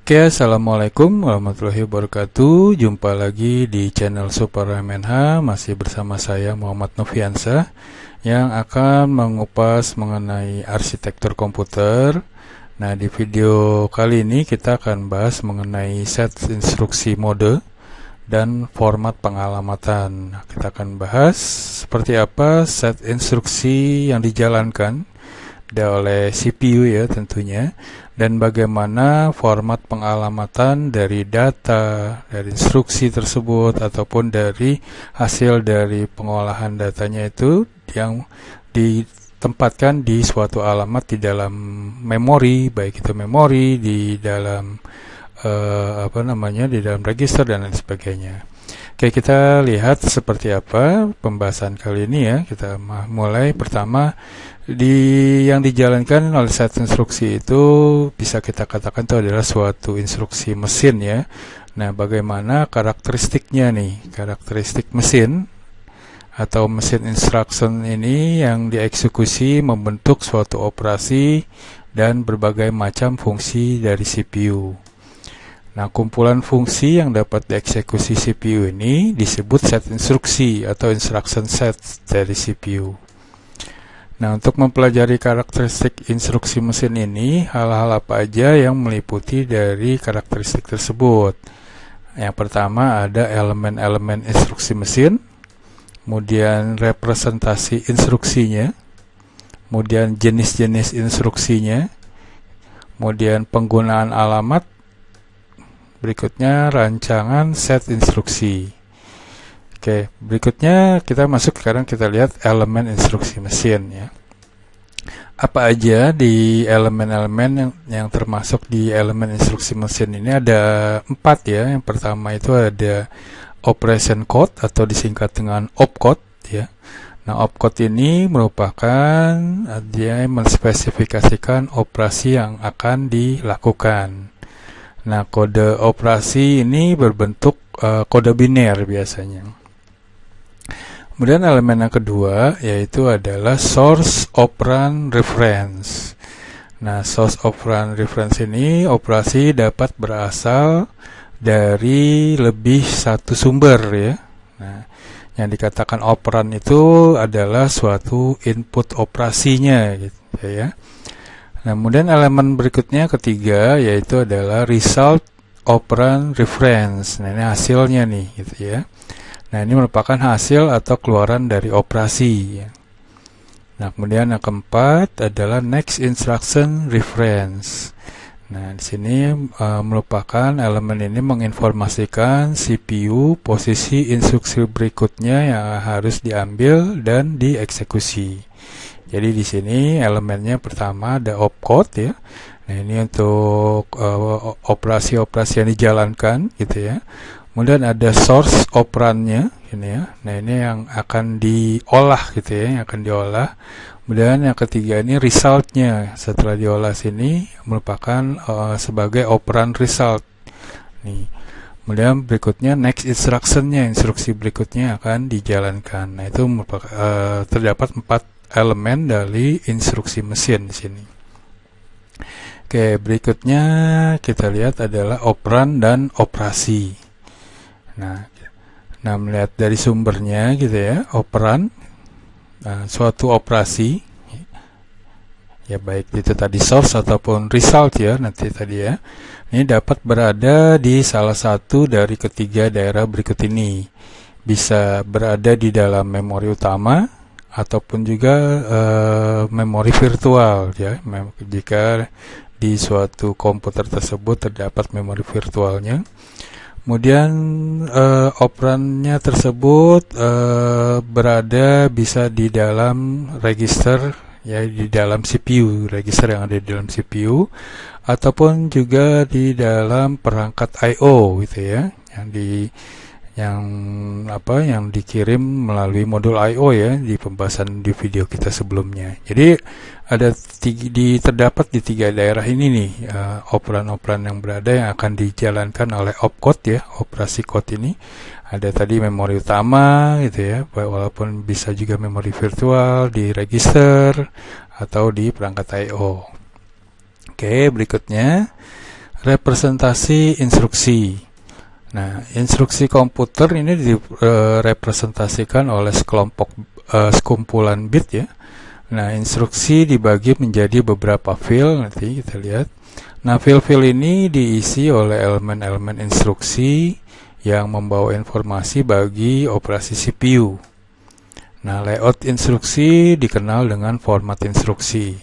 Oke, assalamualaikum warahmatullahi wabarakatuh. Jumpa lagi di channel Super MNH. Masih bersama saya Muhammad Noviansa yang akan mengupas mengenai arsitektur komputer. Nah, di video kali ini kita akan bahas mengenai set instruksi mode dan format pengalamatan. Kita akan bahas seperti apa set instruksi yang dijalankan oleh CPU ya tentunya, dan bagaimana format pengalamatan dari data, dari instruksi tersebut ataupun dari hasil dari pengolahan datanya itu yang ditempatkan di suatu alamat di dalam memori, baik itu memori di dalam di dalam register dan lain sebagainya. Oke, kita lihat seperti apa pembahasan kali ini ya. Kita mulai pertama yang dijalankan oleh set instruksi itu bisa kita katakan itu adalah suatu instruksi mesin ya. Nah, bagaimana karakteristiknya nih? Karakteristik mesin atau mesin instruction ini yang dieksekusi membentuk suatu operasi dan berbagai macam fungsi dari CPU. Nah, kumpulan fungsi yang dapat dieksekusi CPU ini disebut set instruksi atau instruction set dari CPU. Nah, untuk mempelajari karakteristik instruksi mesin ini, hal-hal apa aja yang meliputi dari karakteristik tersebut? Yang pertama ada elemen-elemen instruksi mesin, kemudian representasi instruksinya, kemudian jenis-jenis instruksinya, kemudian penggunaan alamat, berikutnya rancangan set instruksi. Oke, berikutnya kita masuk sekarang kita lihat elemen instruksi mesin ya. Apa aja di elemen-elemen yang termasuk di elemen instruksi mesin ini? Ada 4 ya. Yang pertama itu ada operation code atau disingkat dengan opcode ya. Nah, opcode ini merupakan dia menspesifikasikan operasi yang akan dilakukan. Nah, kode operasi ini berbentuk kode biner biasanya. Kemudian elemen yang kedua yaitu adalah source operand reference. Nah, source operand reference ini operasi dapat berasal dari lebih satu sumber ya. Nah, yang dikatakan operand itu adalah suatu input operasinya gitu ya. Nah, kemudian elemen berikutnya ketiga yaitu adalah result operand reference. Nah, ini hasilnya nih gitu ya. Nah, ini merupakan hasil atau keluaran dari operasi. Nah, kemudian yang keempat adalah next instruction reference. Nah, di sini merupakan elemen ini menginformasikan CPU posisi instruksi berikutnya yang harus diambil dan dieksekusi. Jadi di sini elemennya pertama ada opcode ya. Nah, ini untuk operasi-operasi yang dijalankan gitu ya. Kemudian ada source operandnya ini ya. Nah, ini yang akan diolah gitu ya, yang akan diolah. Kemudian yang ketiga ini resultnya. Setelah diolah sini merupakan sebagai operand result. Nih. Kemudian berikutnya next instructionnya, instruksi berikutnya akan dijalankan. Nah, itu merupakan terdapat 4 elemen dari instruksi mesin di sini. Oke, berikutnya kita lihat adalah operand dan operasi. Nah, melihat dari sumbernya gitu ya, operand, suatu operasi, ya baik itu tadi source ataupun result ya, nanti tadi ya, ini dapat berada di salah satu dari ketiga daerah berikut ini. Bisa berada di dalam memori utama, ataupun juga memori virtual ya, jika di suatu komputer tersebut terdapat memori virtualnya. Kemudian operandnya tersebut berada bisa di dalam register ya, di dalam CPU, register yang ada di dalam CPU, ataupun juga di dalam perangkat I/O gitu ya, yang dikirim melalui modul I/O ya, di pembahasan di video kita sebelumnya. Jadi terdapat di 3 daerah ini nih operan-operan yang berada yang akan dijalankan oleh opcode ya, operasi code ini. Ada tadi memori utama gitu ya, walaupun bisa juga memori virtual di register atau di perangkat I/O. Oke, berikutnya representasi instruksi. Nah, instruksi komputer ini direpresentasikan oleh sekumpulan bit ya. Nah, instruksi dibagi menjadi beberapa field, nanti kita lihat. Nah, field-field ini diisi oleh elemen-elemen instruksi yang membawa informasi bagi operasi CPU. Nah, layout instruksi dikenal dengan format instruksi.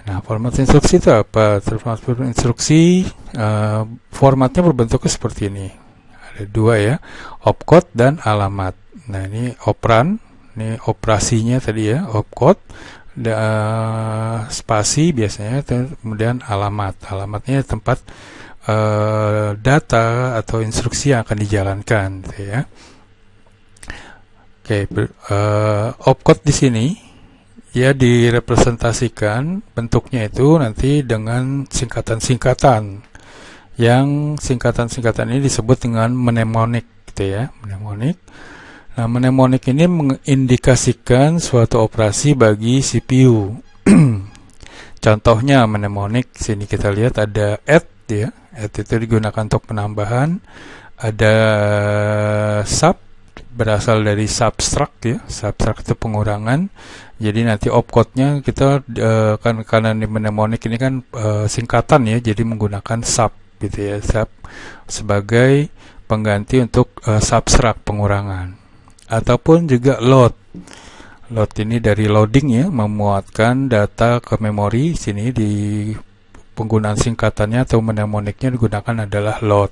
Nah, format instruksi itu apa? Format instruksi formatnya berbentuknya seperti ini. Ada dua ya, opcode dan alamat. Nah, ini operan, ini operasinya tadi ya, opcode, spasi biasanya, kemudian alamat. Alamatnya tempat data atau instruksi yang akan dijalankan, gitu ya. Oke, opcode di sini ya direpresentasikan bentuknya itu nanti dengan singkatan-singkatan. Yang singkatan-singkatan ini disebut dengan mnemonik, gitu ya, mnemonik. Nah, mnemonik ini mengindikasikan suatu operasi bagi CPU. Contohnya mnemonik, sini kita lihat ada add ya. Add itu digunakan untuk penambahan. Ada sub, berasal dari subtract ya. Subtract itu pengurangan. Jadi nanti opcode-nya kita kan karena di mnemonik ini kan singkatan ya, jadi menggunakan sub gitu ya, sub sebagai pengganti untuk subtract pengurangan. Ataupun juga load. Load ini dari loading ya, memuatkan data ke memori. Sini di penggunaan singkatannya atau mnemoniknya digunakan adalah load.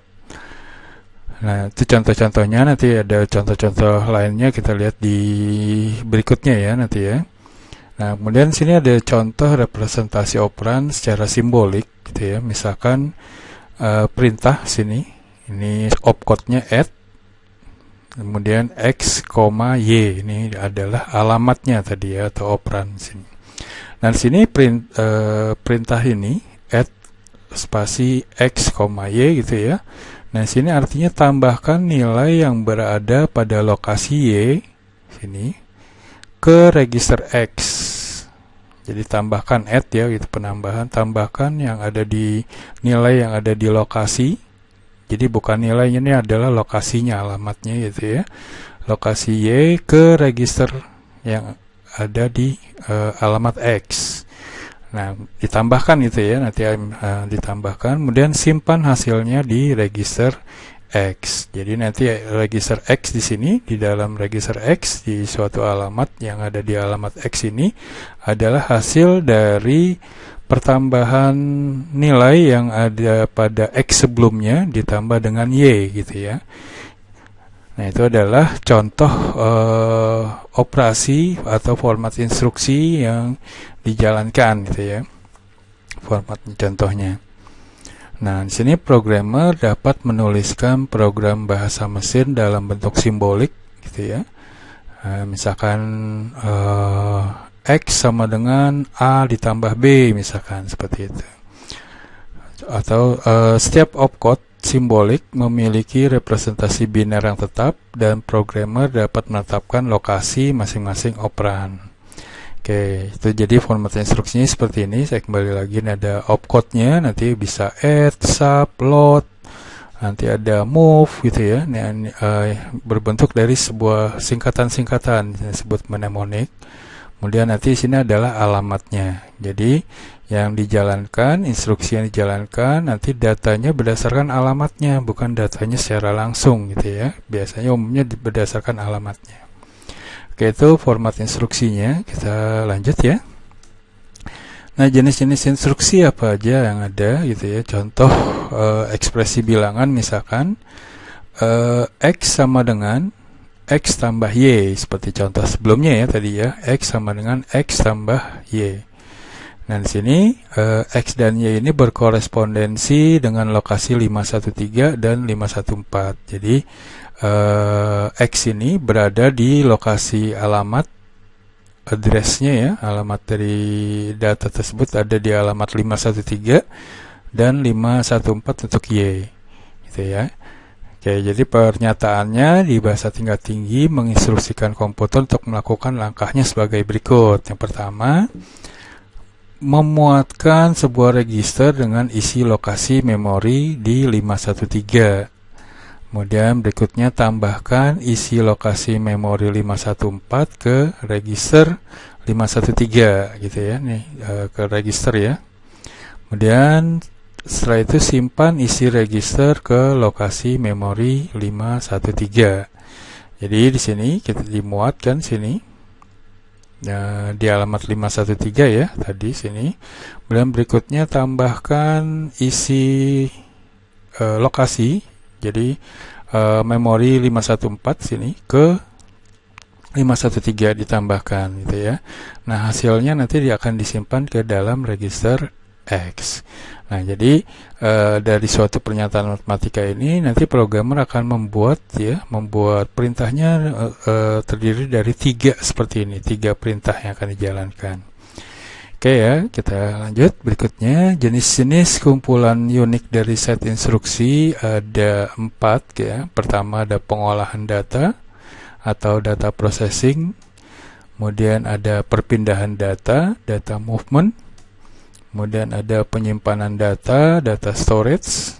Nah, itu contoh-contohnya, nanti ada contoh-contoh lainnya kita lihat di berikutnya ya nanti ya. Nah, kemudian sini ada contoh representasi operan secara simbolik gitu ya. Misalkan perintah sini, ini opcode-nya add, kemudian X, Y, ini adalah alamatnya tadi ya, atau operan sini. Nah, sini perintah ini add spasi X, Y gitu ya. Nah, sini artinya tambahkan nilai yang berada pada lokasi Y sini ke register X. Jadi tambahkan add ya, gitu penambahan, tambahkan yang ada di nilai yang ada di lokasi. Jadi bukan nilainya, ini adalah lokasinya, alamatnya gitu ya. Lokasi Y ke register yang ada di alamat X. Nah, ditambahkan gitu ya, nanti ditambahkan, kemudian simpan hasilnya di register X. Jadi nanti register X di sini, di dalam register X di suatu alamat yang ada di alamat X ini adalah hasil dari pertambahan nilai yang ada pada X sebelumnya ditambah dengan Y gitu ya. Nah, itu adalah contoh operasi atau format instruksi yang dijalankan gitu ya. Format contohnya. Nah, di sini programmer dapat menuliskan program bahasa mesin dalam bentuk simbolik gitu ya. Misalkan X sama dengan A ditambah B misalkan seperti itu. Atau setiap opcode simbolik memiliki representasi biner yang tetap dan programmer dapat menetapkan lokasi masing-masing operan. Oke, itu jadi format instruksinya seperti ini. Saya kembali lagi, ini ada opcode-nya, nanti bisa add, sub, load, nanti ada move gitu ya. Ini berbentuk dari sebuah singkatan-singkatan disebut mnemonik. Kemudian nanti sini adalah alamatnya. Jadi yang dijalankan, instruksi yang dijalankan, nanti datanya berdasarkan alamatnya, bukan datanya secara langsung gitu ya. Biasanya umumnya berdasarkan alamatnya. Oke, itu format instruksinya. Kita lanjut ya. Nah, jenis-jenis instruksi apa aja yang ada gitu ya. Contoh ekspresi bilangan misalkan X sama dengan X tambah Y, seperti contoh sebelumnya ya tadi ya, X sama dengan X tambah Y. Nah, di sini X dan Y ini berkorespondensi dengan lokasi 513 dan 514. Jadi X ini berada di lokasi alamat address-nya ya, alamat dari data tersebut ada di alamat 513 dan 514 untuk Y gitu ya. Oke, jadi pernyataannya di bahasa tingkat tinggi menginstruksikan komputer untuk melakukan langkahnya sebagai berikut. Yang pertama, memuatkan sebuah register dengan isi lokasi memori di 513. Kemudian berikutnya tambahkan isi lokasi memori 514 ke register 513 gitu ya, nih ke register ya. Kemudian setelah itu simpan isi register ke lokasi memori 513. Jadi di sini kita dimuatkan sini di alamat 513 ya tadi sini. Kemudian berikutnya tambahkan isi lokasi. Jadi memori 514 sini ke 513 ditambahkan gitu ya. Nah, hasilnya nanti dia akan disimpan ke dalam register X. Nah, jadi dari suatu pernyataan matematika ini nanti programmer akan membuat perintahnya terdiri dari 3 seperti ini, 3 perintah yang akan dijalankan. Oke ya, kita lanjut. Berikutnya, jenis-jenis kumpulan unik dari set instruksi ada 4 ya. Pertama ada pengolahan data atau data processing. Kemudian ada perpindahan data, data movement. Kemudian ada penyimpanan data, data storage.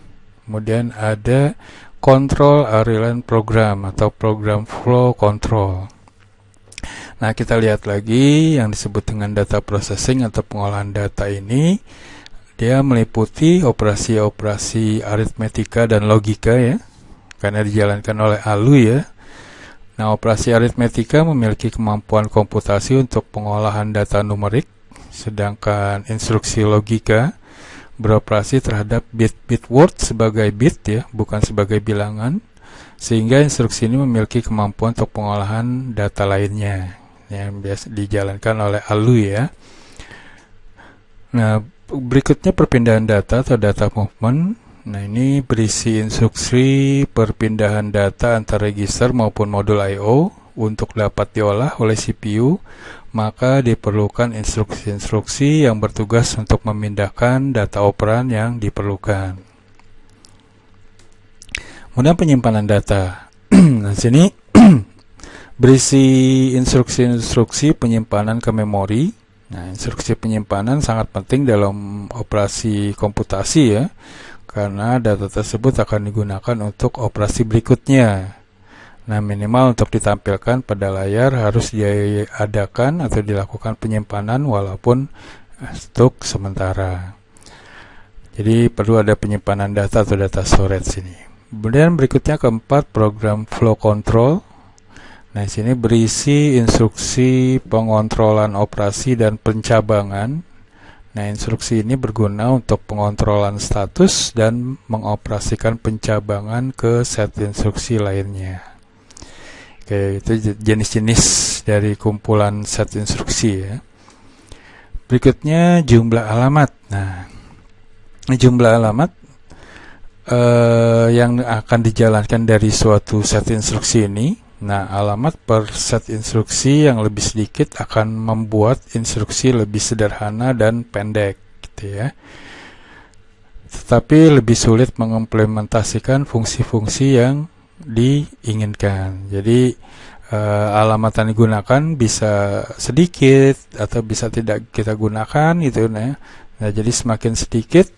Kemudian ada control RLN program atau program flow control. Nah, kita lihat lagi yang disebut dengan data processing atau pengolahan data ini. Dia meliputi operasi-operasi aritmetika dan logika ya, karena dijalankan oleh ALU ya. Nah, operasi aritmetika memiliki kemampuan komputasi untuk pengolahan data numerik, sedangkan instruksi logika beroperasi terhadap bit-bit word sebagai bit ya, bukan sebagai bilangan, sehingga instruksi ini memiliki kemampuan untuk pengolahan data lainnya yang biasa dijalankan oleh ALU ya. Nah, berikutnya perpindahan data atau data movement. Nah, ini berisi instruksi perpindahan data antar register maupun modul I/O untuk dapat diolah oleh CPU, maka diperlukan instruksi-instruksi yang bertugas untuk memindahkan data operan yang diperlukan. Kemudian penyimpanan data. Nah, sini berisi instruksi-instruksi penyimpanan ke memori. Nah, instruksi penyimpanan sangat penting dalam operasi komputasi ya, karena data tersebut akan digunakan untuk operasi berikutnya. Nah, minimal untuk ditampilkan pada layar harus diadakan atau dilakukan penyimpanan walaupun untuk sementara. Jadi perlu ada penyimpanan data atau data storage ini. Kemudian berikutnya keempat, program flow control. Nah, di sini berisi instruksi pengontrolan operasi dan pencabangan. Nah, instruksi ini berguna untuk pengontrolan status dan mengoperasikan pencabangan ke set instruksi lainnya. Oke, itu jenis-jenis dari kumpulan set instruksi ya. Berikutnya jumlah alamat. Nah, jumlah alamat yang akan dijalankan dari suatu set instruksi ini. Nah, alamat per set instruksi yang lebih sedikit akan membuat instruksi lebih sederhana dan pendek, gitu ya. Tetapi lebih sulit mengimplementasikan fungsi-fungsi yang diinginkan. Jadi, alamat yang digunakan bisa sedikit atau bisa tidak kita gunakan, gitu ya. Nah, jadi semakin sedikit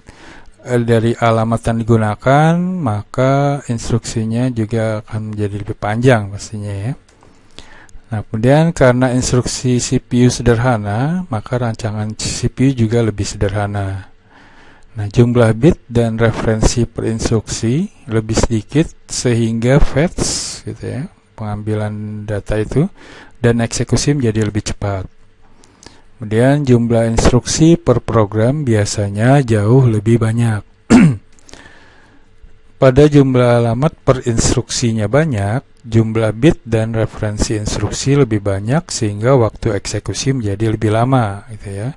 dari alamat yang digunakan, maka instruksinya juga akan menjadi lebih panjang pastinya ya. Nah, kemudian karena instruksi CPU sederhana, maka rancangan CPU juga lebih sederhana. Nah, jumlah bit dan referensi per instruksi lebih sedikit sehingga fetch gitu ya, pengambilan data itu, dan eksekusi menjadi lebih cepat. Kemudian jumlah instruksi per program biasanya jauh lebih banyak. Pada jumlah alamat per instruksinya banyak, jumlah bit dan referensi instruksi lebih banyak sehingga waktu eksekusi menjadi lebih lama gitu ya.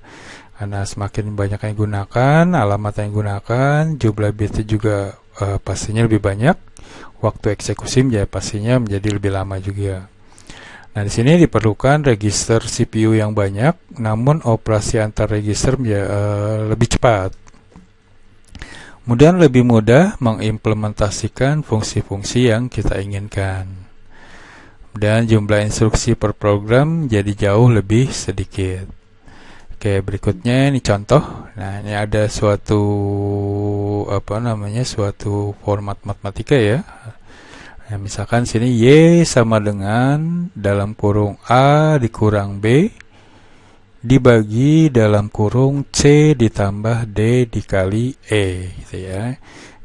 Karena semakin banyak yang digunakan, alamat yang digunakan, jumlah bitnya juga pastinya lebih banyak, waktu eksekusi pastinya menjadi lebih lama juga. Nah, di sini diperlukan register CPU yang banyak, namun operasi antar register lebih cepat. Kemudian lebih mudah mengimplementasikan fungsi-fungsi yang kita inginkan. Dan jumlah instruksi per program jadi jauh lebih sedikit. Oke, berikutnya ini contoh. Nah, ini ada suatu suatu format matematika ya. Nah, misalkan sini Y sama dengan dalam kurung A dikurang B dibagi dalam kurung C ditambah D dikali E gitu ya.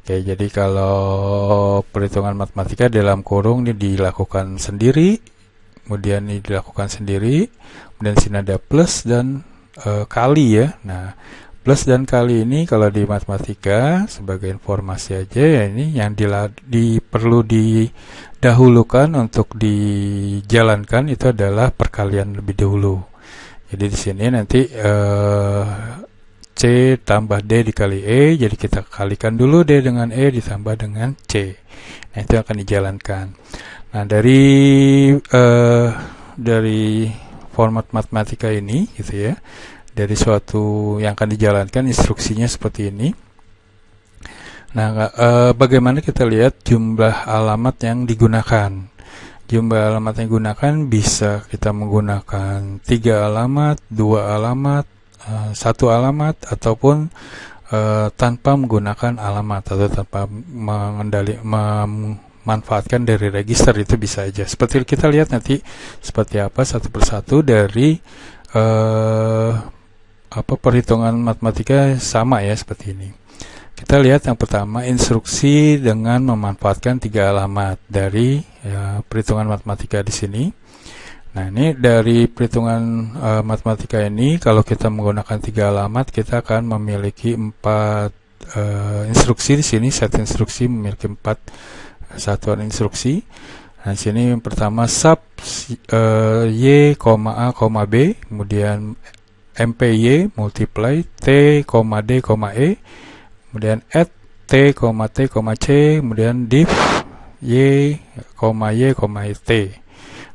Oke, jadi kalau perhitungan matematika dalam kurung ini dilakukan sendiri, kemudian ini dilakukan sendiri, kemudian sini ada plus dan kali ya. Nah, plus dan kali ini kalau di matematika sebagai informasi aja ya, ini yang perlu didahulukan untuk dijalankan itu adalah perkalian lebih dahulu. Jadi di sini nanti C tambah D dikali E, jadi kita kalikan dulu D dengan E ditambah dengan C. Nah, itu akan dijalankan. Nah, dari format matematika ini gitu ya, dari suatu yang akan dijalankan instruksinya seperti ini. Nah, bagaimana kita lihat jumlah alamat yang digunakan. Jumlah alamat yang digunakan bisa kita menggunakan 3 alamat, 2 alamat, 1 alamat, ataupun tanpa menggunakan alamat atau tanpa memanfaatkan dari register, itu bisa aja. Seperti kita lihat nanti seperti apa satu persatu dari perhitungan matematika sama ya seperti ini. Kita lihat yang pertama, instruksi dengan memanfaatkan 3 alamat dari perhitungan matematika di sini. Nah, ini dari perhitungan matematika ini, kalau kita menggunakan 3 alamat, kita akan memiliki 4 instruksi di sini. Set instruksi memiliki 4 satuan instruksi. Nah, di sini yang pertama sub Y, A, B, kemudian MPY multiply T, D, E, kemudian add T, C, kemudian div Y, T.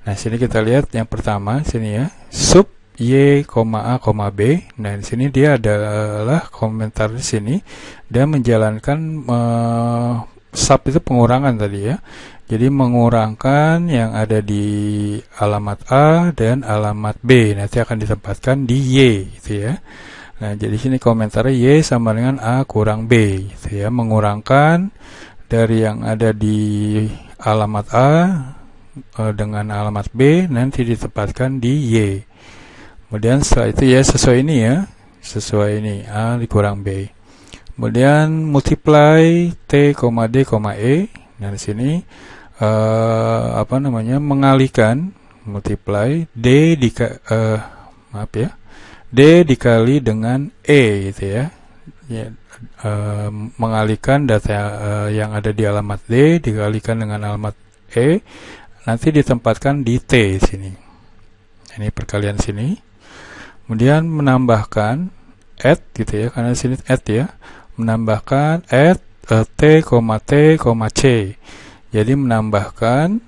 Nah, sini kita lihat yang pertama sini ya, sub Y, A, B. Nah, di sini dia adalah komentar di sini. Dia menjalankan sub itu pengurangan tadi ya. Jadi mengurangkan yang ada di alamat A dan alamat B. Nanti akan ditempatkan di Y gitu ya. Nah, jadi sini komentarnya Y sama dengan A kurang B gitu ya. Mengurangkan dari yang ada di alamat A dengan alamat B, nanti ditempatkan di Y. Kemudian setelah itu ya sesuai ini ya. Sesuai ini A dikurang B. Kemudian multiply T, D, E. Nah, di sini mengalihkan multiply D dikali dengan E gitu ya. Mengalihkan data yang ada di alamat D dikalikan dengan alamat E, nanti ditempatkan di T di sini. Ini perkalian sini. Kemudian menambahkan add gitu ya, karena di sini add ya. Menambahkan add T, C. Jadi menambahkan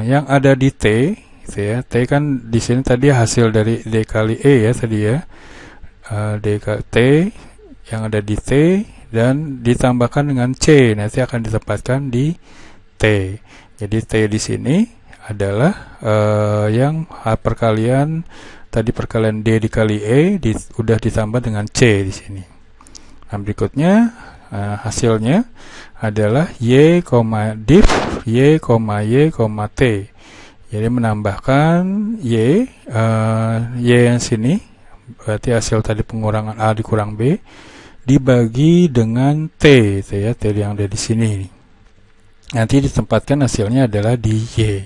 yang ada di T gitu ya. T kan di sini tadi hasil dari D kali E ya tadi ya. T yang ada di T dan ditambahkan dengan C, nanti akan ditempatkan di T. Jadi T di sini adalah yang perkalian tadi, perkalian D dikali E udah ditambah dengan C di sini. Nah, berikutnya hasilnya adalah Y, div Y, T. Jadi menambahkan Y yang sini, berarti hasil tadi pengurangan A dikurang B dibagi dengan T gitu ya, T yang ada di sini. Nanti ditempatkan hasilnya adalah di Y.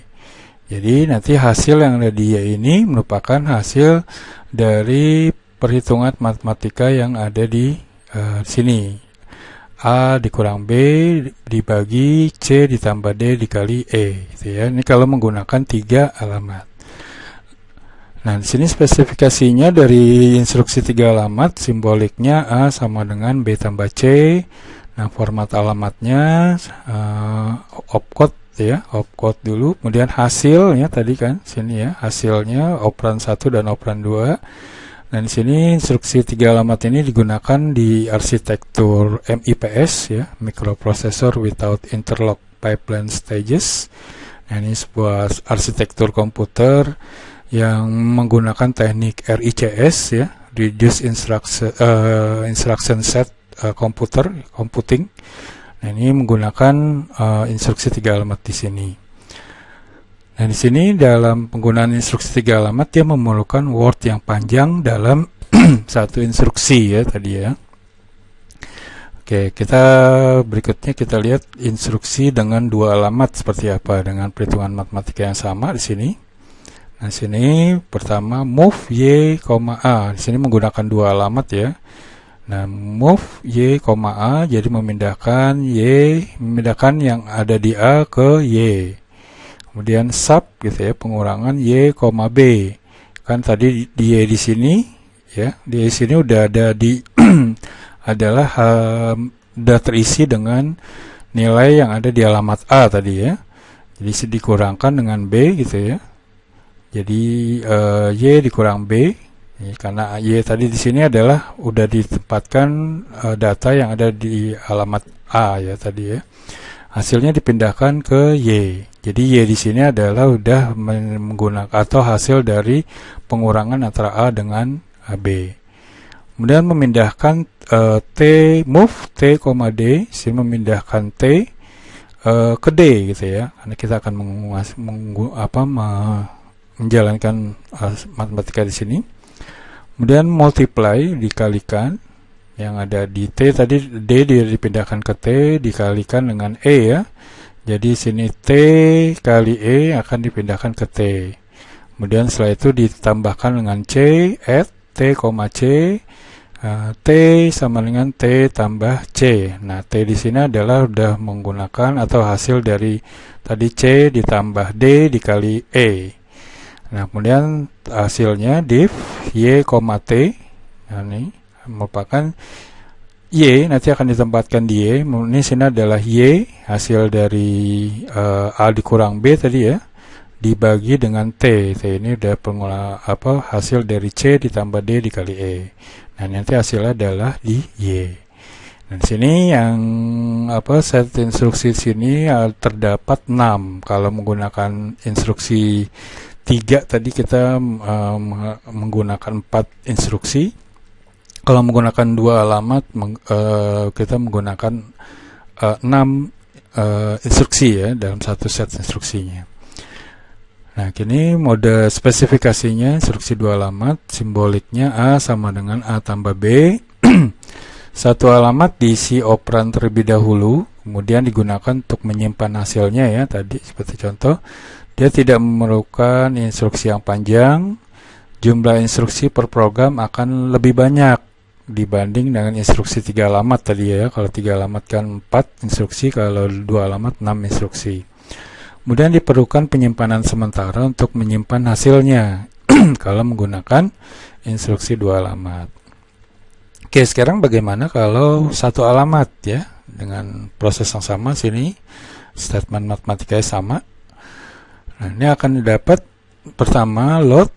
Jadi nanti hasil yang ada di Y ini merupakan hasil dari perhitungan matematika yang ada di sini. A dikurang B dibagi C ditambah D dikali E gitu ya. Ini kalau menggunakan 3 alamat. Nah, di sini spesifikasinya dari instruksi 3 alamat, simboliknya A sama dengan B tambah C. Nah, format alamatnya opcode ya, opcode dulu, kemudian hasilnya tadi kan sini ya, hasilnya operan 1 dan operan 2. Nah, di sini instruksi 3 alamat ini digunakan di arsitektur MIPS ya, Microprocessor Without Interlock Pipeline Stages. Nah, ini sebuah arsitektur komputer yang menggunakan teknik RICS ya, reduce instruction set computing. Nah, ini menggunakan instruksi 3 alamat di sini. Nah, di sini dalam penggunaan instruksi 3 alamat dia memerlukan word yang panjang dalam satu instruksi ya tadi ya. Oke, berikutnya kita lihat instruksi dengan 2 alamat seperti apa dengan perhitungan matematika yang sama di sini. Nah, sini pertama move y, a. Di sini menggunakan 2 alamat ya. Nah, move y, a jadi memindahkan yang ada di a ke y. Kemudian sub gitu ya, pengurangan y, b. Kan tadi di y di sini ya, di sini udah ada di adalah sudah terisi dengan nilai yang ada di alamat A tadi ya. Jadi dikurangkan dengan B gitu ya. Jadi Y dikurang B ya, karena Y tadi di sini adalah udah ditempatkan data yang ada di alamat A ya tadi ya. Hasilnya dipindahkan ke Y. Jadi Y di sini adalah udah menggunakan atau hasil dari pengurangan antara A dengan B. Kemudian memindahkan move T, D, sini memindahkan T ke D gitu ya. Karena kita akan menjalankan matematika di sini. Kemudian multiply dikalikan yang ada di T tadi D dipindahkan ke T dikalikan dengan E ya. Jadi sini T kali E akan dipindahkan ke T. Kemudian setelah itu ditambahkan dengan C add T, C T sama dengan T tambah C. Nah, T di sini adalah udah menggunakan atau hasil dari tadi C ditambah D dikali E. Nah, kemudian hasilnya div Y, T. Nah, ini merupakan Y nanti akan ditempatkan di Y. Ini sini adalah Y hasil dari A dikurang B tadi ya. Dibagi dengan T. T ini udah hasil dari C ditambah D dikali E. Nah, nanti hasilnya adalah di Y. Dan sini yang set instruksi sini terdapat 6. Kalau menggunakan instruksi 3 tadi kita menggunakan 4 instruksi. Kalau menggunakan 2 alamat kita menggunakan 6 instruksi ya dalam satu set instruksinya. Nah, kini mode spesifikasinya instruksi 2 alamat, simboliknya A sama dengan A tambah B. Satu alamat diisi operan terlebih dahulu, kemudian digunakan untuk menyimpan hasilnya ya, tadi seperti contoh. Dia tidak memerlukan instruksi yang panjang, jumlah instruksi per program akan lebih banyak dibanding dengan instruksi 3 alamat tadi ya. Kalau 3 alamat kan 4 instruksi, kalau 2 alamat 6 instruksi. Kemudian diperlukan penyimpanan sementara untuk menyimpan hasilnya kalau menggunakan instruksi 2 alamat. Oke, sekarang bagaimana kalau 1 alamat ya, dengan proses yang sama sini, statement matematikanya sama. Nah, ini akan didapat pertama load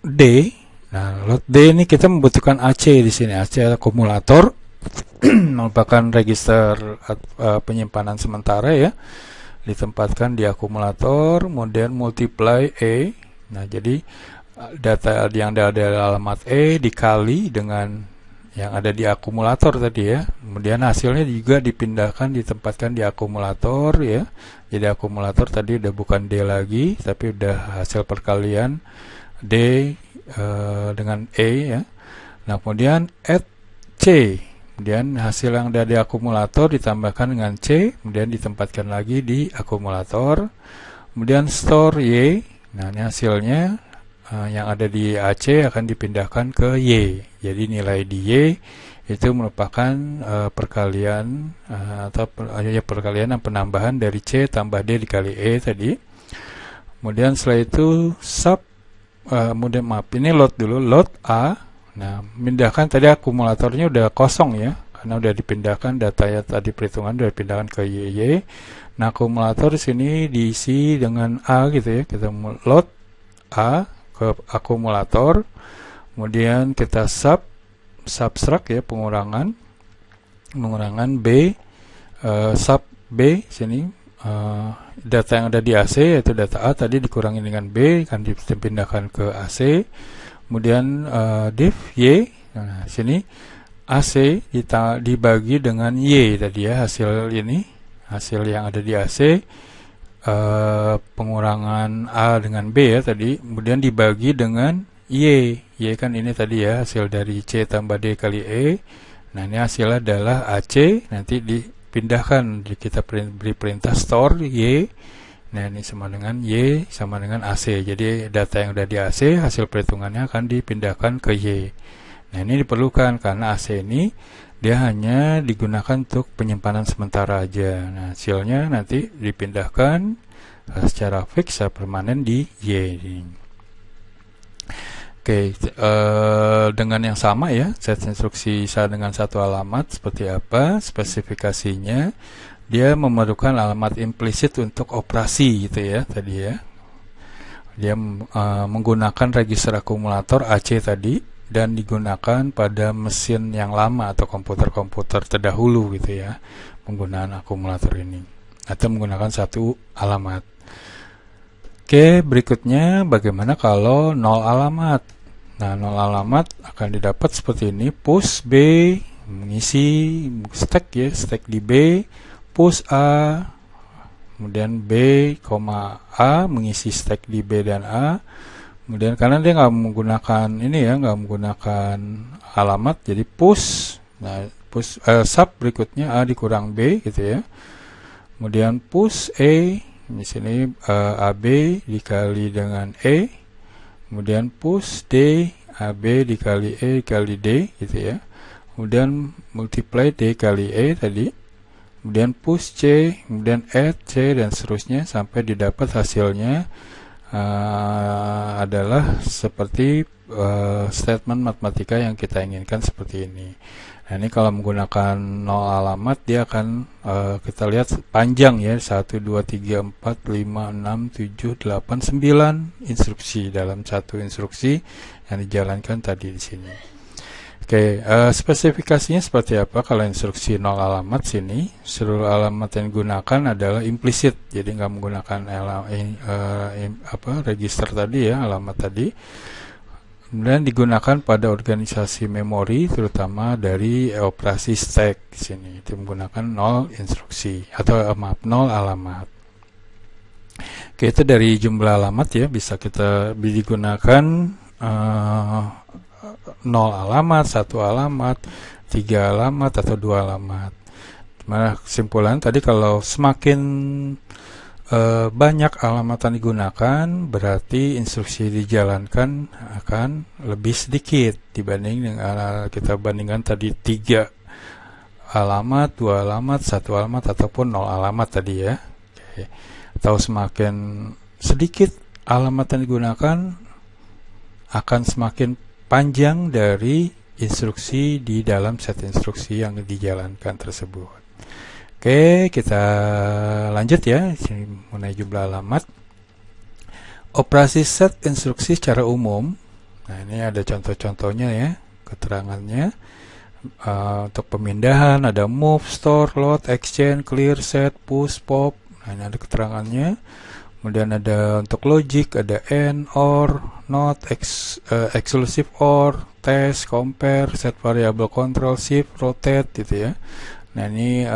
D. Nah, load D ini kita membutuhkan AC di sini, AC akumulator merupakan register penyimpanan sementara ya. Ditempatkan di akumulator, kemudian multiply E. Nah, jadi data yang ada di alamat E dikali dengan yang ada di akumulator tadi ya. Kemudian hasilnya juga dipindahkan, ditempatkan di akumulator ya. Jadi akumulator tadi udah bukan D lagi, tapi udah hasil perkalian D dengan E ya. Nah, kemudian add C. Kemudian hasil yang ada di akumulator ditambahkan dengan C, kemudian ditempatkan lagi di akumulator. Kemudian store Y. Nah, ini hasilnya yang ada di AC akan dipindahkan ke Y. Jadi nilai di Y itu merupakan perkalian atau perkalian dan penambahan dari C tambah D dikali E tadi. Kemudian setelah itu ini load dulu, load A. Nah, memindahkan tadi akumulatornya udah kosong ya, karena udah dipindahkan datanya tadi perhitungan udah dipindahkan ke YY. Nah, akumulator di sini diisi dengan A gitu ya. Kita load A ke akumulator. Kemudian kita subtract ya, pengurangan B sub B sini data yang ada di AC yaitu data A tadi dikurangi dengan B kan dipindahkan ke AC. kemudian div y. Nah, sini AC dibagi dengan Y tadi ya, hasil ini, hasil yang ada di AC, pengurangan A dengan B ya tadi, kemudian dibagi dengan Y. Y kan ini tadi ya, hasil dari C tambah D kali E. Nah, ini hasilnya adalah AC, nanti dipindahkan, kita beri perintah store Y. Nah, ini sama dengan Y sama dengan AC. Jadi data yang ada di AC, hasil perhitungannya akan dipindahkan ke Y. Nah, ini diperlukan karena AC ini dia hanya digunakan untuk penyimpanan sementara aja. Nah, hasilnya nanti dipindahkan secara fix permanen di Y. Oke, dengan yang sama ya, set instruksi bisa dengan satu alamat seperti apa spesifikasinya. Dia memerlukan alamat implisit untuk operasi gitu ya tadi ya. Dia menggunakan register akumulator AC tadi, dan digunakan pada mesin yang lama atau komputer-komputer terdahulu gitu ya, penggunaan akumulator ini, atau menggunakan satu alamat. Oke, berikutnya bagaimana kalau 0 alamat? Nah, 0 alamat akan didapat seperti ini. Push B mengisi stack ya, stack di B, push A, kemudian B, A mengisi stack di B dan A. Kemudian karena dia nggak menggunakan ini ya, nggak menggunakan alamat, jadi push. Nah, push sub berikutnya A dikurang B gitu ya. Kemudian push E, di sini AB dikali dengan E. Kemudian push D, AB dikali E dikali D gitu ya. Kemudian multiply D kali E tadi. Kemudian push C, kemudian add C, dan seterusnya sampai didapat hasilnya adalah seperti statement matematika yang kita inginkan seperti ini. Nah, ini kalau menggunakan 0 alamat dia akan kita lihat panjang ya, 1, 2, 3, 4, 5, 6, 7, 8, 9 instruksi dalam satu instruksi yang dijalankan tadi di sini. Oke, spesifikasinya seperti apa kalau instruksi 0 alamat sini? Seluruh alamat yang digunakan adalah implisit, jadi nggak menggunakan register tadi ya, alamat tadi. Kemudian digunakan pada organisasi memori, terutama dari operasi stack sini. Itu menggunakan 0 instruksi atau 0 alamat. Oke, itu dari jumlah alamat ya, bisa kita digunakan 0 alamat, 1 alamat, 3 alamat, atau 2 alamat. Nah, kesimpulan tadi kalau semakin banyak alamat yang digunakan, berarti instruksi dijalankan akan lebih sedikit dibanding dengan kita bandingkan tadi 3 alamat, 2 alamat, 1 alamat, ataupun 0 alamat tadi ya. Oke. Atau semakin sedikit alamat yang digunakan, akan semakin panjang dari instruksi di dalam set instruksi yang dijalankan tersebut. Oke, kita lanjut ya, sini mengenai jumlah alamat. Operasi set instruksi secara umum. Nah, ini ada contoh-contohnya ya, keterangannya. Untuk pemindahan ada move, store, load, exchange, clear, set, push, pop. Nah, ini ada keterangannya. Kemudian ada untuk logic, ada AND, OR, NOT, exclusive OR, test, compare, set variable control, shift, rotate gitu ya. Nah, ini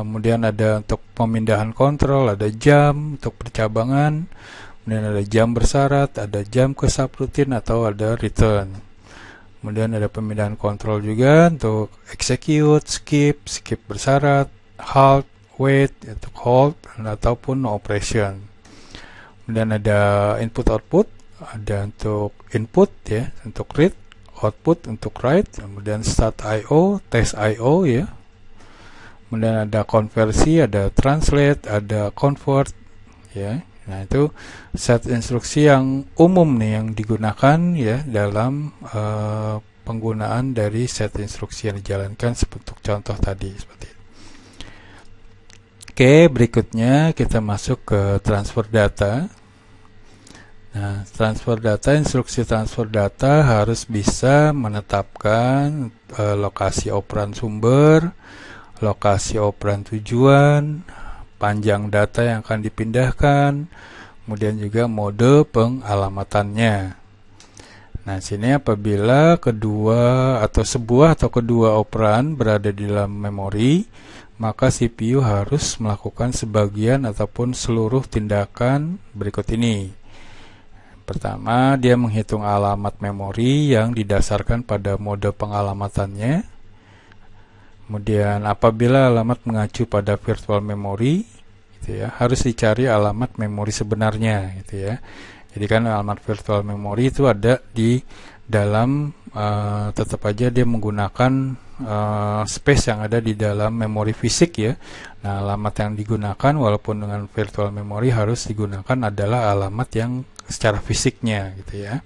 kemudian ada untuk pemindahan kontrol, ada jam untuk percabangan, kemudian ada jam bersyarat, ada jam ke subroutine, atau ada return. Kemudian ada pemindahan kontrol juga untuk execute, skip bersyarat, halt, wait untuk hold, ataupun no operation. Kemudian ada input-output, ada untuk input ya, untuk read, output untuk write, kemudian start I/O, test I/O ya. Kemudian ada konversi, ada translate, ada convert ya. Nah, itu set instruksi yang umum nih yang digunakan ya dalam penggunaan dari set instruksi yang dijalankan seperti contoh tadi seperti itu. Oke, berikutnya kita masuk ke transfer data. Nah, transfer data, instruksi transfer data harus bisa menetapkan lokasi operan sumber, lokasi operan tujuan, panjang data yang akan dipindahkan, kemudian juga mode pengalamatannya. Nah, sini apabila kedua atau sebuah atau kedua operan berada di dalam memori, maka CPU harus melakukan sebagian ataupun seluruh tindakan berikut ini. Pertama, dia menghitung alamat memori yang didasarkan pada mode pengalamatannya. Kemudian apabila alamat mengacu pada virtual memory, gitu ya, harus dicari alamat memori sebenarnya, gitu ya. Jadi kan alamat virtual memory itu ada di dalam, tetap aja dia menggunakan space yang ada di dalam memori fisik ya. Nah, alamat yang digunakan walaupun dengan virtual memory harus digunakan adalah alamat yang secara fisiknya, gitu ya.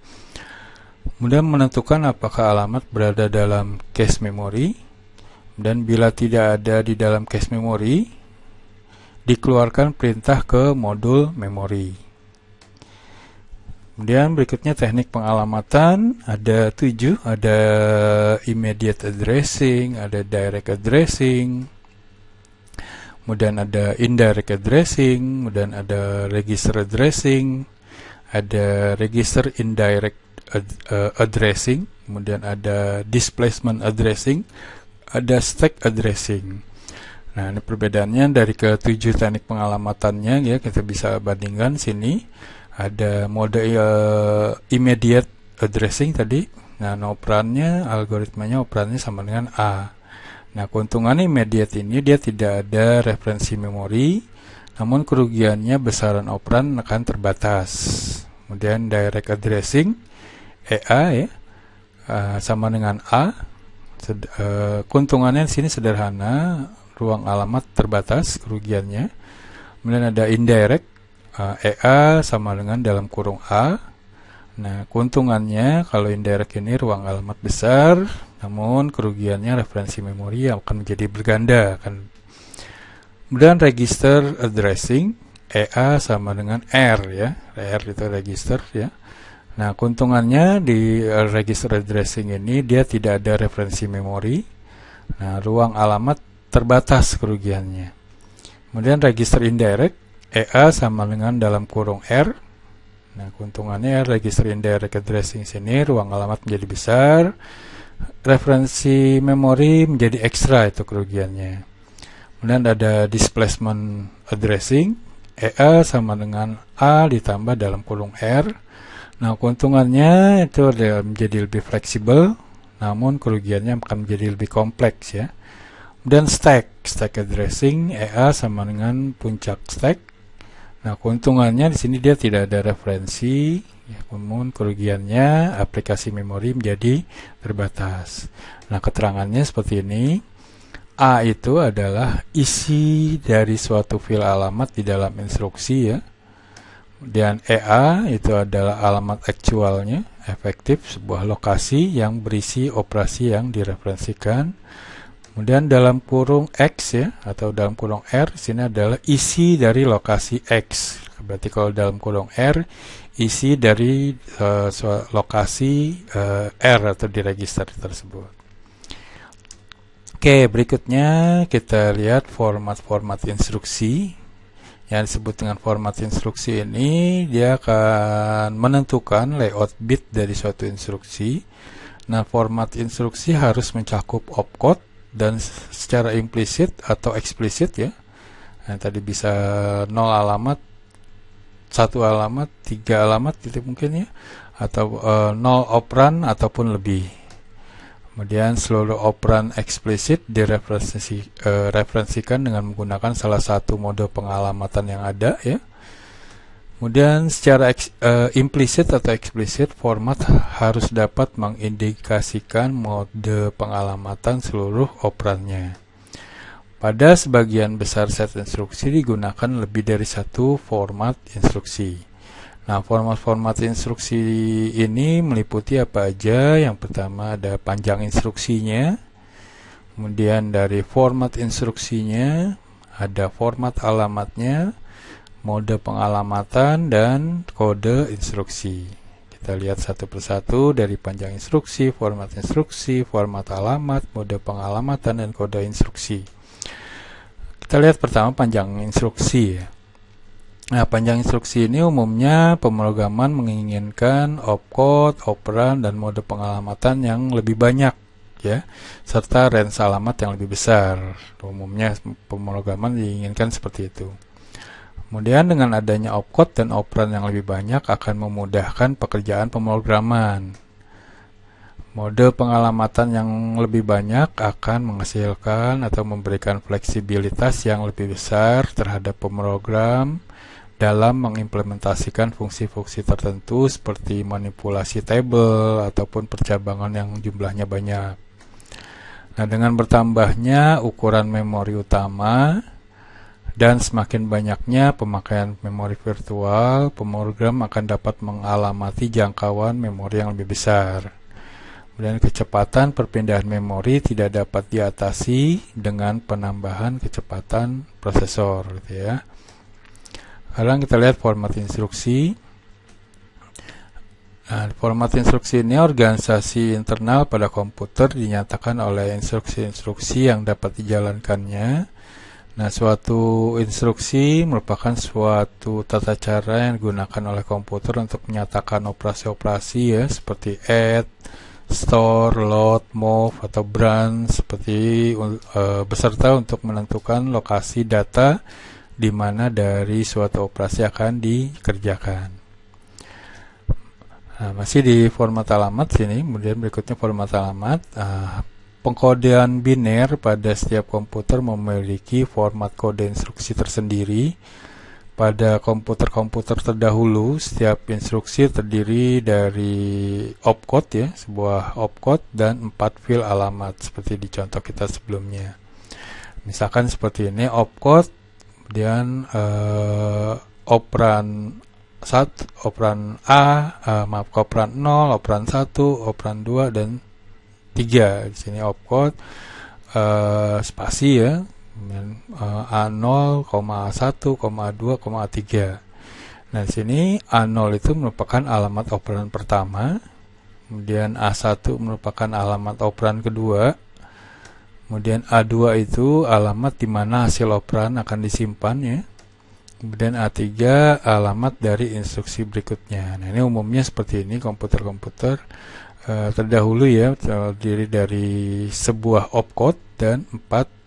Kemudian menentukan apakah alamat berada dalam cache memory, dan bila tidak ada di dalam cache memory, dikeluarkan perintah ke modul memori. Kemudian berikutnya teknik pengalamatan, ada 7, ada immediate addressing, ada direct addressing, kemudian ada indirect addressing, kemudian ada register addressing, ada register indirect addressing, kemudian ada displacement addressing, ada stack addressing. Nah, ini perbedaannya dari ke-7 teknik pengalamannya ya, kita bisa bandingkan sini. Ada mode immediate addressing tadi. Nah, operannya, algoritmanya operannya sama dengan A. Nah, keuntungan immediate ini dia tidak ada referensi memori, namun kerugiannya besaran operan akan terbatas. Kemudian direct addressing EA ya, sama dengan A. Keuntungannya di sini sederhana, ruang alamat terbatas kerugiannya. Kemudian ada indirect EA sama dengan dalam kurung A. Nah, keuntungannya kalau indirect ini ruang alamat besar, namun kerugiannya referensi memori yang akan menjadi berganda kan. Kemudian register addressing EA sama dengan R ya. R itu register ya. Nah, keuntungannya di register addressing ini dia tidak ada referensi memori. Nah, ruang alamat terbatas kerugiannya. Kemudian register indirect EA sama dengan dalam kurung R. Nah, keuntungannya register indirect addressing sini ruang alamat menjadi besar, referensi memori menjadi ekstra, itu kerugiannya. Kemudian ada displacement addressing EA sama dengan A ditambah dalam kurung R. Nah, keuntungannya itu menjadi lebih fleksibel, namun kerugiannya akan menjadi lebih kompleks ya. Dan stack addressing EA sama dengan puncak stack. Nah, keuntungannya di sini dia tidak ada referensi, ya, namun kerugiannya aplikasi memori menjadi terbatas. Nah, keterangannya seperti ini. A itu adalah isi dari suatu file alamat di dalam instruksi ya. Dan EA itu adalah alamat aktualnya, efektif sebuah lokasi yang berisi operasi yang direferensikan. Kemudian dalam kurung X ya, atau dalam kurung R, sini adalah isi dari lokasi X. Berarti kalau dalam kurung R, isi dari lokasi R atau di register tersebut. Oke, berikutnya kita lihat format-format instruksi. Yang disebut dengan format instruksi ini, dia akan menentukan layout bit dari suatu instruksi. Nah, format instruksi harus mencakup opcode, dan secara implisit atau eksplisit ya. Nah, tadi bisa 0 alamat, 1 alamat, 3 alamat gitu mungkin ya, atau 0 operan ataupun lebih. Kemudian seluruh operan eksplisit direferensikan dengan menggunakan salah satu mode pengalamatan yang ada ya. Kemudian secara implisit atau eksplisit, format harus dapat mengindikasikan mode pengalamatan seluruh operannya. Pada sebagian besar set instruksi digunakan lebih dari satu format instruksi. Nah, format-format instruksi ini meliputi apa aja? Yang pertama ada panjang instruksinya, kemudian dari format instruksinya, ada format alamatnya, mode pengalamatan, dan kode instruksi. Kita lihat satu persatu dari panjang instruksi, format alamat, mode pengalamatan, dan kode instruksi. Kita lihat pertama panjang instruksi ya. Nah, panjang instruksi ini umumnya pemrograman menginginkan opcode, operan, dan mode pengalamatan yang lebih banyak, ya, serta range alamat yang lebih besar. Umumnya pemrograman diinginkan seperti itu. Kemudian dengan adanya opcode dan operan yang lebih banyak akan memudahkan pekerjaan pemrograman. Mode pengalamatan yang lebih banyak akan menghasilkan atau memberikan fleksibilitas yang lebih besar terhadap pemrogram dalam mengimplementasikan fungsi-fungsi tertentu seperti manipulasi tabel ataupun percabangan yang jumlahnya banyak. Nah, dengan bertambahnya ukuran memori utama dan semakin banyaknya pemakaian memori virtual, pemrogram akan dapat mengalamati jangkauan memori yang lebih besar. Kemudian kecepatan perpindahan memori tidak dapat diatasi dengan penambahan kecepatan prosesor, gitu ya. Sekarang kita lihat format instruksi. Nah, format instruksi ini organisasi internal pada komputer dinyatakan oleh instruksi-instruksi yang dapat dijalankannya. Nah, suatu instruksi merupakan suatu tata cara yang digunakan oleh komputer untuk menyatakan operasi-operasi, ya, seperti add, store, load, move, atau branch, seperti beserta untuk menentukan lokasi data di mana dari suatu operasi akan dikerjakan. Nah, masih di format alamat sini, kemudian berikutnya format alamat. Pengkodean biner pada setiap komputer memiliki format kode instruksi tersendiri. Pada komputer-komputer terdahulu, setiap instruksi terdiri dari opcode, ya, sebuah opcode dan 4 fil alamat seperti di contoh kita sebelumnya. Misalkan seperti ini, opcode, kemudian operan 1, operan A, operan 0, operan 1, operan 2, dan 3. Di sini opcode spasi, ya, A0, A1, A2, A3. Nah, di sini A0 itu merupakan alamat operan pertama, kemudian A1 merupakan alamat operan kedua, kemudian A2 itu alamat di mana hasil operan akan disimpan, ya. Kemudian A3 alamat dari instruksi berikutnya. Nah, ini umumnya seperti ini komputer-komputer terdahulu, ya, terdiri dari sebuah opcode dan 4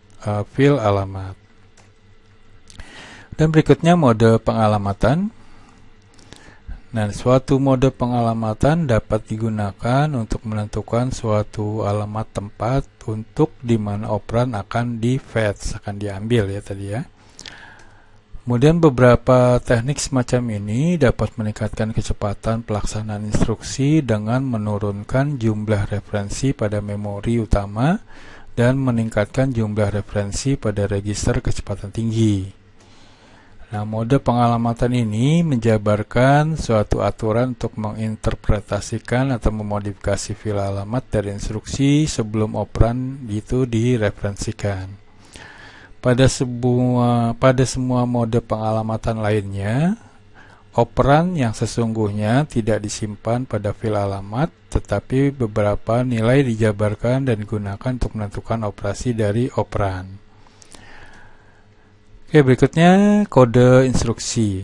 fil alamat. Dan berikutnya mode pengalamatan. Nah, suatu mode pengalamatan dapat digunakan untuk menentukan suatu alamat tempat untuk di mana operan akan di-fetch, akan diambil, ya, tadi, ya. Kemudian beberapa teknik semacam ini dapat meningkatkan kecepatan pelaksanaan instruksi dengan menurunkan jumlah referensi pada memori utama dan meningkatkan jumlah referensi pada register kecepatan tinggi. Nah, mode pengalamatan ini menjabarkan suatu aturan untuk menginterpretasikan atau memodifikasi fil alamat dari instruksi sebelum operan itu direferensikan. Pada semua mode pengalamatan lainnya, operan yang sesungguhnya tidak disimpan pada fil alamat, tetapi beberapa nilai dijabarkan dan digunakan untuk menentukan operasi dari operan. Oke, berikutnya kode instruksi.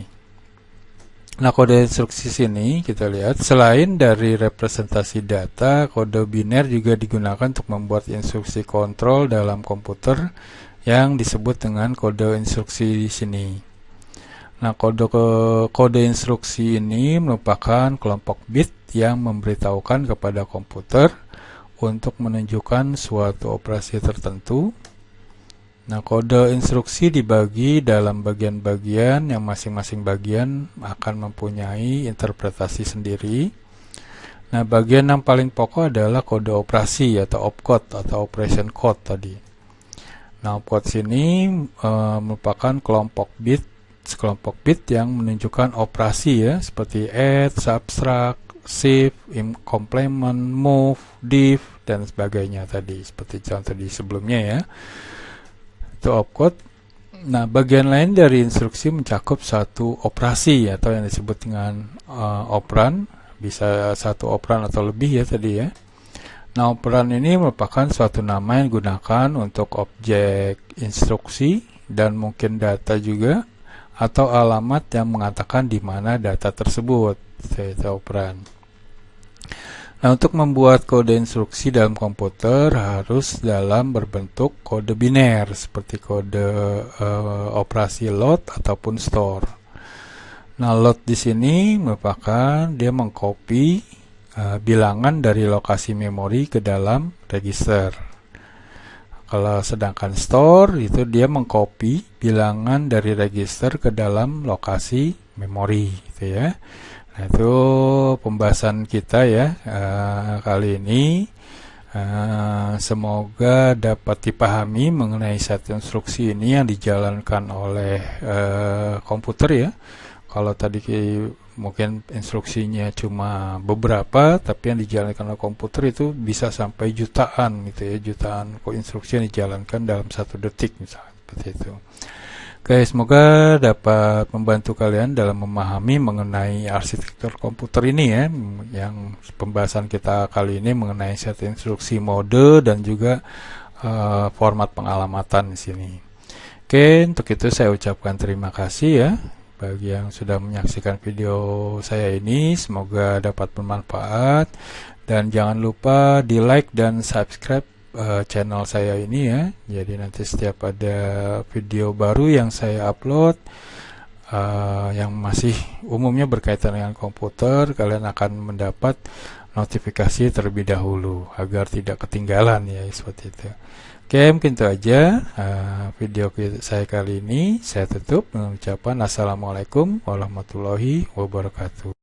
Nah, kode instruksi sini kita lihat, selain dari representasi data, kode biner juga digunakan untuk membuat instruksi kontrol dalam komputer yang disebut dengan kode instruksi di sini. Nah, kode instruksi ini merupakan kelompok bit yang memberitahukan kepada komputer untuk menunjukkan suatu operasi tertentu. Nah, kode instruksi dibagi dalam bagian-bagian yang masing-masing bagian akan mempunyai interpretasi sendiri. Nah, bagian yang paling pokok adalah kode operasi atau opcode atau operation code tadi. Nah, opcode sini merupakan sekelompok bit yang menunjukkan operasi, ya, seperti add, subtract, shift, complement, move, div, dan sebagainya tadi, seperti contoh di sebelumnya, ya. Itu opcode. Nah, bagian lain dari instruksi mencakup satu operasi atau yang disebut dengan operan, bisa satu operan atau lebih, ya, tadi, ya. Nah, operan ini merupakan suatu nama yang digunakan untuk objek instruksi dan mungkin data juga, atau alamat yang mengatakan di mana data tersebut, data operan. Nah, untuk membuat kode instruksi dalam komputer harus dalam berbentuk kode biner seperti kode operasi load ataupun store. Nah, load di sini merupakan dia mengcopy bilangan dari lokasi memori ke dalam register. Kalau sedangkan store itu dia mengcopy bilangan dari register ke dalam lokasi memori, gitu ya. Nah, itu pembahasan kita ya kali ini. Semoga dapat dipahami mengenai set instruksi ini yang dijalankan oleh komputer ya. Kalau tadi mungkin instruksinya cuma beberapa, tapi yang dijalankan oleh komputer itu bisa sampai jutaan gitu ya, jutaan instruksi yang dijalankan dalam 1 detik misalnya, seperti itu. Oke, semoga dapat membantu kalian dalam memahami mengenai arsitektur komputer ini ya, yang pembahasan kita kali ini mengenai set instruksi mode dan juga format pengalamatan di sini. Oke, untuk itu saya ucapkan terima kasih ya bagi yang sudah menyaksikan video saya ini. Semoga dapat bermanfaat dan jangan lupa di like dan subscribe channel saya ini ya. Jadi nanti setiap ada video baru yang saya upload yang masih umumnya berkaitan dengan komputer, kalian akan mendapat notifikasi terlebih dahulu agar tidak ketinggalan ya, seperti itu. Oke, mungkin itu aja video saya kali ini. Saya tutup dengan ucapan assalamualaikum warahmatullahi wabarakatuh.